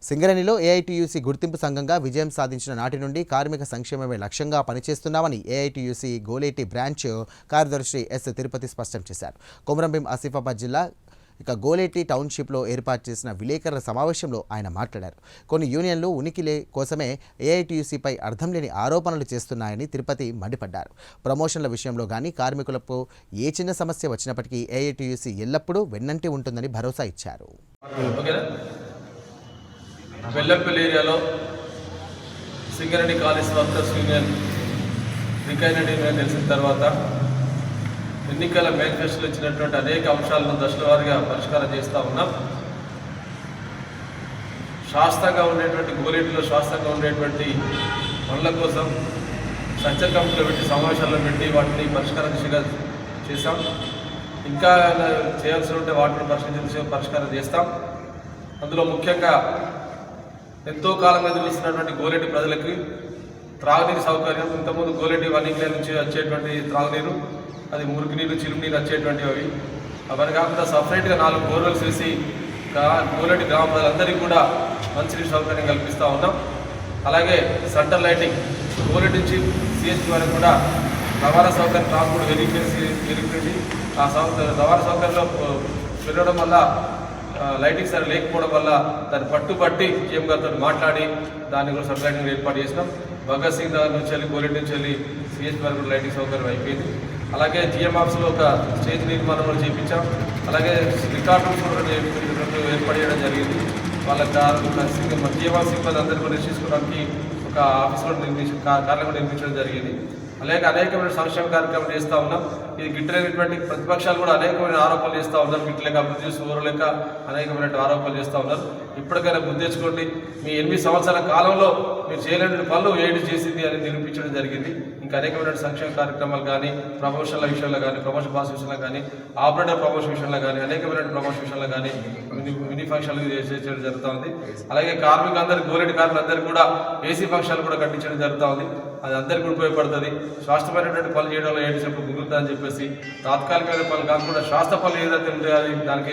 సింగరేణిలో ఏఐటీయూసీ గుర్తింపు సంఘంగా విజయం సాధించిన నాటి నుండి కార్మిక సంక్షేమమే లక్ష్యంగా పనిచేస్తున్నామని ఏఐటీయూసీ గోలేటి బ్రాంచ్ కార్యదర్శి ఎస్ తిరుపతి స్పష్టం చేశారు. కొమరంభీం ఆసిఫాబాద్ జిల్లా గోలేటి టౌన్షిప్లో ఏర్పాటు చేసిన విలేకరుల సమావేశంలో ఆయన మాట్లాడారు. కొన్ని యూనియన్లు ఉనికిలే కోసమే ఏఐటీయూసీపై అర్థం లేని ఆరోపణలు చేస్తున్నాయని తిరుపతి మండిపడ్డారు. ప్రమోషన్ల విషయంలో కానీ కార్మికులకు ఏ చిన్న సమస్య వచ్చినప్పటికీ ఏఐటీయూసీ ఎల్లప్పుడూ వెన్నంటి ఉంటుందని భరోసా ఇచ్చారు. వెల్లంపల్లి ఏరియాలో సింగరేణి కాలేజ్ వర్కర్స్ యూనియన్ రికైనెడ్ యూనియన్ తెలిసిన తర్వాత ఎన్నికల మేనిఫెస్టోలో ఇచ్చినటువంటి అనేక అంశాలను దశల వారీగా పరిష్కారం చేస్తూ ఉన్నాం. శాస్త్రంగా ఉండేటువంటి గోలేటిలో శాస్త్రంగా ఉండేటువంటి పనుల కోసం స్ట్రక్చర్ కమిటీలో పెట్టి సమావేశాల్లో పెట్టి వాటిని పరిష్కారం దిశగా చేస్తాం. ఇంకా చేయాల్సి ఉంటే వాటిని పరిష్కారం చేస్తాం. అందులో ముఖ్యంగా ఎంతో కాలంగా ఎదురుస్తున్నటువంటి గోలేటి ప్రజలకి త్రాగునీరు సౌకర్యం, ఇంతకుముందు గోలేటి వన్నింగ్ లైన్ నుంచి వచ్చేటువంటి త్రాగునీరు, అది మురికి నీరు, చిలుము నీరు వచ్చేటువంటివి అవన్నీ కాకుండా సపరేట్గా 4 బోర్వెల్స్ వేసి గోలేటి గ్రామ ప్రజలందరికీ కూడా మంచినీరు సౌకర్యం కల్పిస్తూ ఉన్నాం. అలాగే సెంటర్ లైటింగ్ గోలేటి నుంచి సిఎస్టీ వరకు కూడా రవాణా సౌకర్యం ట్రాన్స్పోర్ట్ వెరిఫికేషన్ ఆ రవాణా సౌకర్యంలో పెరగడం వల్ల లైటింగ్ సరే లేకపోవడం వల్ల దాన్ని పట్టుబట్టి జీఎం గారితో మాట్లాడి దాన్ని కూడా సబ్ లైటింగ్ ఏర్పాటు చేసినాం. భగత్ సింగ్ నగర్ నుంచి వెళ్ళి గోలేటి నుంచి వెళ్ళి సిఎస్పీ వరకు లైటింగ్ సౌకర్యం అయిపోయింది. అలాగే జిఎం ఆఫీస్లో ఒక స్టేజ్ నిర్మాణం కూడా చేయించాం. అలాగే రికార్డ్ రూమ్స్ కూడా ఏర్పాటు చేయడం జరిగింది. వాళ్ళ జిఎం ఆఫీస్ సిబ్బంది అందరూ కూడా నిర్మించుకోవడానికి ఒక ఆఫీస్ కూడా కార్యాలయం నిర్మించడం జరిగింది. అలాగే అనేకమైన సంక్షేమ కార్యక్రమం చేస్తూ ఉన్నాం. ఇది గిట్టలేనటువంటి ప్రతిపక్షాలు కూడా అనేకమైన ఆరోపణలు చేస్తూ ఉన్నారు. గిట్టలేక అభివృద్ధి చేసి ఊరలేక అనేకమైన ఆరోపణలు చేస్తూ ఉన్నారు. ఇప్పటికైనా గుర్తు తెచ్చుకోండి. మీ 8 సంవత్సరాల కాలంలో మీరు చేయలేని పనులు ఏడు చేసింది అని నిరూపించడం జరిగింది. ఇంకా అనేకమైన సంక్షేమ కార్యక్రమాలు కానీ, ప్రమోషన్ల విషయంలో కానీ, ప్రమోషన్ పాస్ విషయంలో కానీ, ఆపరేటర్ ప్రమోషన్ విషయంలో కానీ, అనేకమైన ప్రమోషన్ విషయంలో కానీ మినీ ఫంక్షన్లు చేయడం జరుగుతుంది. అలాగే కార్మికులందరూ గోలేటి కార్మికులందరూ కూడా ఏసీ ఫంక్షన్లు కూడా కట్టించడం జరుగుతుంది. అది అందరికీ ఉపయోగపడుతుంది. శాస్త్రమైనటువంటి పనులు చేయడంలో ఏంటి చెప్పు మిగులుతుందని చెప్పేసి తాత్కాలికమైన పనులు కాకుండా శాస్త్ర పనులు ఏదైతే ఉంటాయో అది దానికి